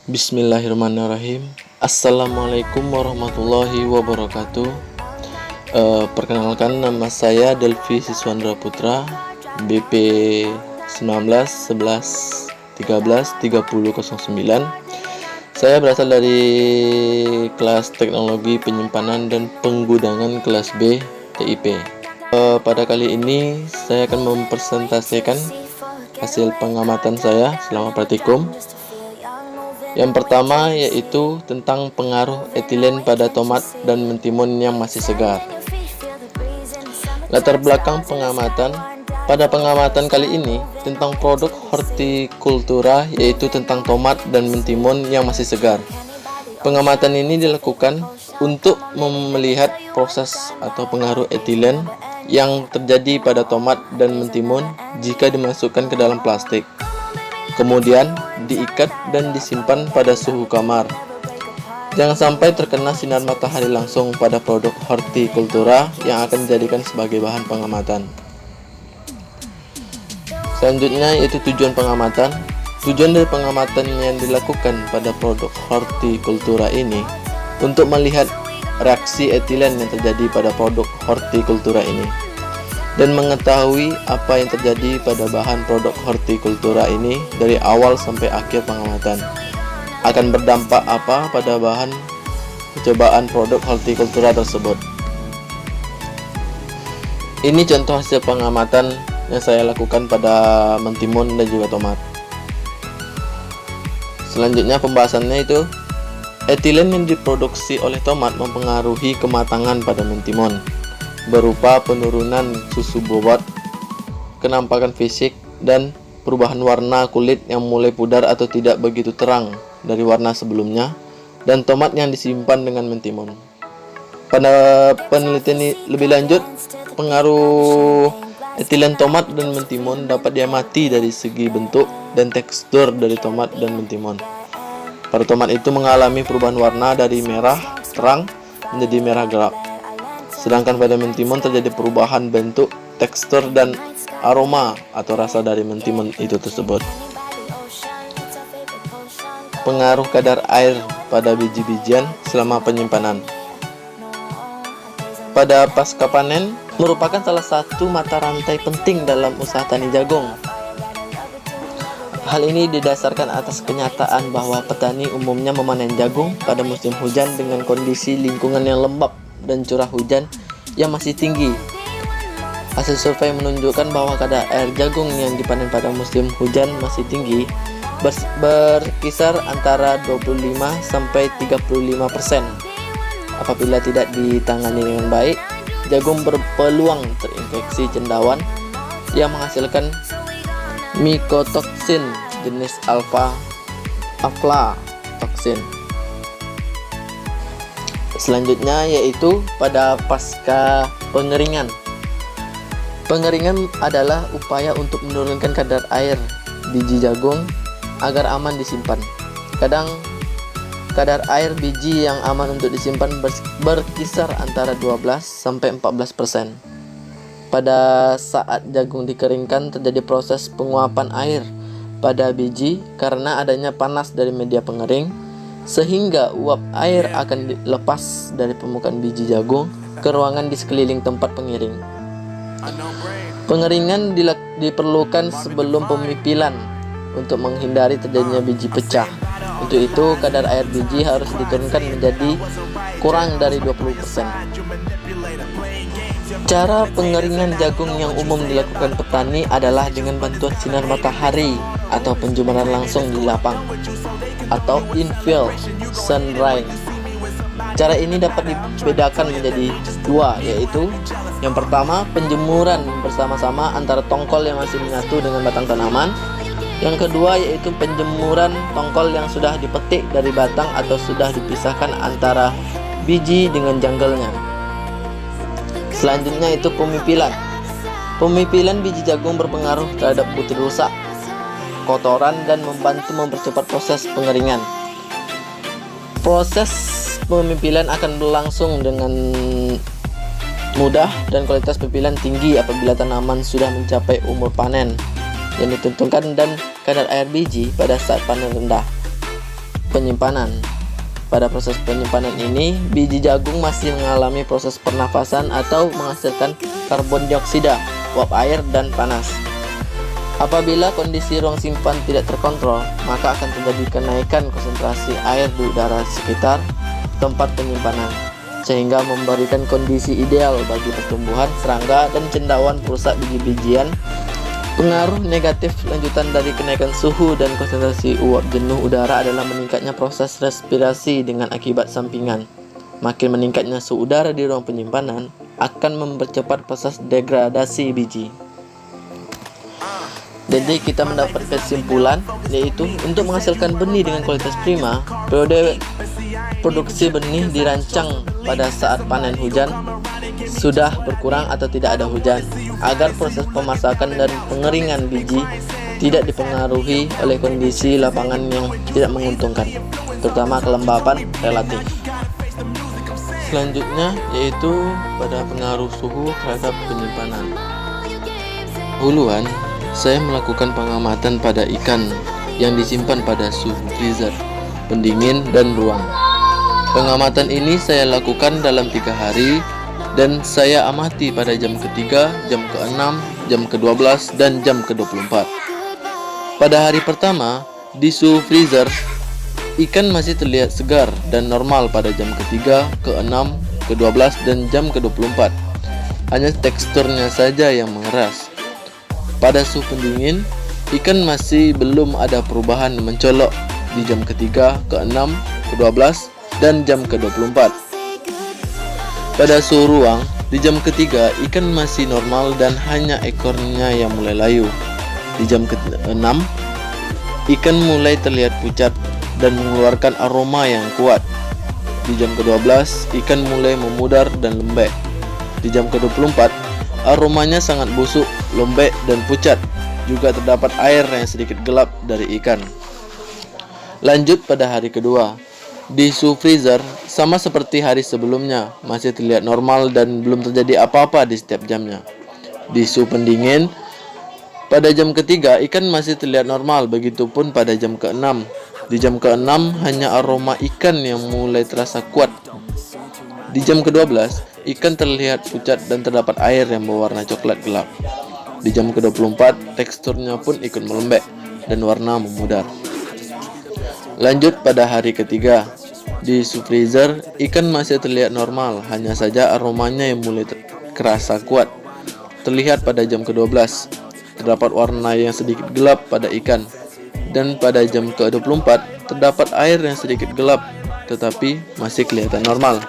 Bismillahirrahmanirrahim. Assalamualaikum warahmatullahi wabarakatuh. Perkenalkan, nama saya Delvi Siswandra Putra, BP 19 11 13 3009. Saya berasal dari kelas Teknologi Penyimpanan dan Penggudangan kelas B TIP. Pada kali ini saya akan mempresentasikan hasil pengamatan saya selama praktikum. Yang pertama yaitu tentang pengaruh etilen pada tomat dan mentimun yang masih segar. Latar belakang pengamatan. Pada pengamatan kali ini tentang produk hortikultura, yaitu tentang tomat dan mentimun yang masih segar. Pengamatan ini dilakukan untuk melihat proses atau pengaruh etilen yang terjadi pada tomat dan mentimun jika dimasukkan ke dalam plastik, kemudian diikat dan disimpan pada suhu kamar. Jangan sampai terkena sinar matahari langsung pada produk hortikultura yang akan dijadikan sebagai bahan pengamatan. Selanjutnya yaitu tujuan pengamatan. Tujuan dari pengamatan yang dilakukan pada produk hortikultura ini untuk melihat reaksi etilen yang terjadi pada produk hortikultura ini dan mengetahui apa yang terjadi pada bahan produk hortikultura ini dari awal sampai akhir pengamatan. Akan berdampak apa pada bahan percobaan produk hortikultura tersebut. Ini contoh hasil pengamatan yang saya lakukan pada mentimun dan juga tomat. Selanjutnya pembahasannya itu etilen yang diproduksi oleh tomat mempengaruhi kematangan pada mentimun berupa penurunan susu bobot, kenampakan fisik, dan perubahan warna kulit yang mulai pudar atau tidak begitu terang dari warna sebelumnya, dan tomat yang disimpan dengan mentimun. Pada penelitian lebih lanjut, pengaruh etilen tomat dan mentimun dapat diamati dari segi bentuk dan tekstur dari tomat dan mentimun. Pada tomat itu mengalami perubahan warna dari merah terang menjadi merah gelap. Sedangkan pada mentimun terjadi perubahan bentuk, tekstur, dan aroma atau rasa dari mentimun itu tersebut. Pengaruh kadar air pada biji-bijian selama penyimpanan. Pada pasca panen merupakan salah satu mata rantai penting dalam usaha tani jagung. Hal ini didasarkan atas kenyataan bahwa petani umumnya memanen jagung pada musim hujan dengan kondisi lingkungan yang lembab dan curah hujan yang masih tinggi. Hasil survei menunjukkan bahwa kadar air jagung yang dipanen pada musim hujan masih tinggi, berkisar antara 25-35%. Apabila tidak ditangani dengan baik, jagung berpeluang terinfeksi cendawan yang menghasilkan mycotoxin jenis aflatoxin. Selanjutnya yaitu pada pasca pengeringan. Pengeringan adalah upaya untuk menurunkan kadar air biji jagung agar aman disimpan. Kadang kadar air biji yang aman untuk disimpan berkisar antara 12-14%. Pada saat jagung dikeringkan terjadi proses penguapan air pada biji karena adanya panas dari media pengering, sehingga uap air akan dilepas dari permukaan biji jagung ke ruangan di sekeliling tempat pengiring. Pengeringan diperlukan sebelum pemipilan untuk menghindari terjadinya biji pecah. Untuk itu kadar air biji harus diturunkan menjadi kurang dari 20%. Cara pengeringan jagung yang umum dilakukan petani adalah dengan bantuan sinar matahari atau penjumaran langsung di lapang atau in-field sunrise. Cara ini dapat dibedakan menjadi dua, yaitu yang pertama penjemuran bersama-sama antara tongkol yang masih menyatu dengan batang tanaman. Yang kedua yaitu penjemuran tongkol yang sudah dipetik dari batang atau sudah dipisahkan antara biji dengan janggelnya. Selanjutnya itu pemipilan. Pemipilan biji jagung berpengaruh terhadap butir rusak, kotoran, dan membantu mempercepat proses pengeringan. Proses pemipilan akan berlangsung dengan mudah dan kualitas pemipilan tinggi apabila tanaman sudah mencapai umur panen yang ditentukan dan kadar air biji pada saat panen rendah. penyimpanan. Pada proses penyimpanan ini, biji jagung masih mengalami proses pernafasan atau menghasilkan karbon dioksida, uap air, dan panas. Apabila kondisi ruang simpan tidak terkontrol, maka akan terjadi kenaikan konsentrasi air di udara sekitar tempat penyimpanan, sehingga memberikan kondisi ideal bagi pertumbuhan serangga dan cendawan perusak biji-bijian. Pengaruh negatif lanjutan dari kenaikan suhu dan konsentrasi uap jenuh udara adalah meningkatnya proses respirasi dengan akibat sampingan. Makin meningkatnya suhu udara di ruang penyimpanan akan mempercepat proses degradasi biji. Jadi kita mendapat kesimpulan, yaitu untuk menghasilkan benih dengan kualitas prima, periode produksi benih dirancang pada saat panen hujan sudah berkurang atau tidak ada hujan, agar proses pemasakan dan pengeringan biji tidak dipengaruhi oleh kondisi lapangan yang tidak menguntungkan, terutama kelembapan relatif. Selanjutnya yaitu pada pengaruh suhu terhadap penyimpanan. Duluan saya melakukan pengamatan pada ikan yang disimpan pada suhu freezer, pendingin, dan ruang. Pengamatan ini saya lakukan dalam 3 hari, dan saya amati pada jam ketiga, jam ke-6, jam ke-12, dan jam ke-24. Pada hari pertama, di suhu freezer, ikan masih terlihat segar dan normal pada jam ketiga, ke-6, ke-12, dan jam ke-24. Hanya teksturnya saja yang mengeras. Pada suhu pendingin, ikan masih belum ada perubahan mencolok di jam ketiga, ke-6, ke-12, dan jam ke-24. Pada suhu ruang, di jam ketiga, ikan masih normal dan hanya ekornya yang mulai layu. Di jam ke-6, ikan mulai terlihat pucat dan mengeluarkan aroma yang kuat. Di jam ke-12, ikan mulai memudar dan lembek. Di jam ke-24, aromanya sangat busuk, lembek, dan pucat. Juga terdapat air yang sedikit gelap dari ikan. Lanjut pada hari kedua. Di suhu freezer, sama seperti hari sebelumnya, masih terlihat normal dan belum terjadi apa-apa di setiap jamnya. Di suhu pendingin, pada jam ketiga, ikan masih terlihat normal, begitupun pada jam ke-6. Di jam ke-6, hanya aroma ikan yang mulai terasa kuat. Di jam ke-12, ikan terlihat pucat dan terdapat air yang berwarna coklat gelap. Di jam ke-24, teksturnya pun ikut melembek dan warna memudar. Lanjut pada hari ketiga. Di suhu freezer, ikan masih terlihat normal, hanya saja aromanya yang mulai kerasa kuat. Terlihat pada jam ke-12, terdapat warna yang sedikit gelap pada ikan. Dan pada jam ke-24, terdapat air yang sedikit gelap, tetapi masih kelihatan normal.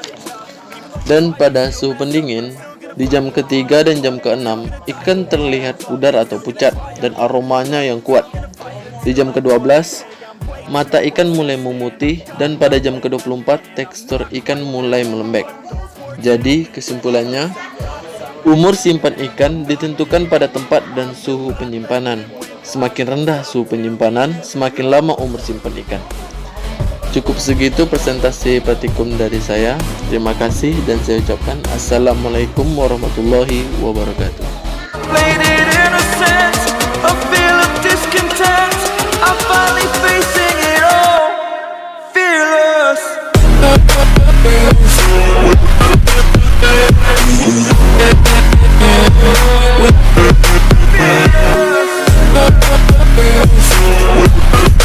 Dan pada suhu pendingin, di jam ketiga dan jam ke-6, ikan terlihat pudar atau pucat dan aromanya yang kuat. Di jam ke-12, mata ikan mulai memutih, dan pada jam ke-24, tekstur ikan mulai melembek. Jadi kesimpulannya, umur simpan ikan ditentukan pada tempat dan suhu penyimpanan. Semakin rendah suhu penyimpanan, semakin lama umur simpan ikan. Cukup segitu presentasi praktikum dari saya. Terima kasih dan saya ucapkan Assalamualaikum warahmatullahi wabarakatuh. I'm finally facing it all, fearless.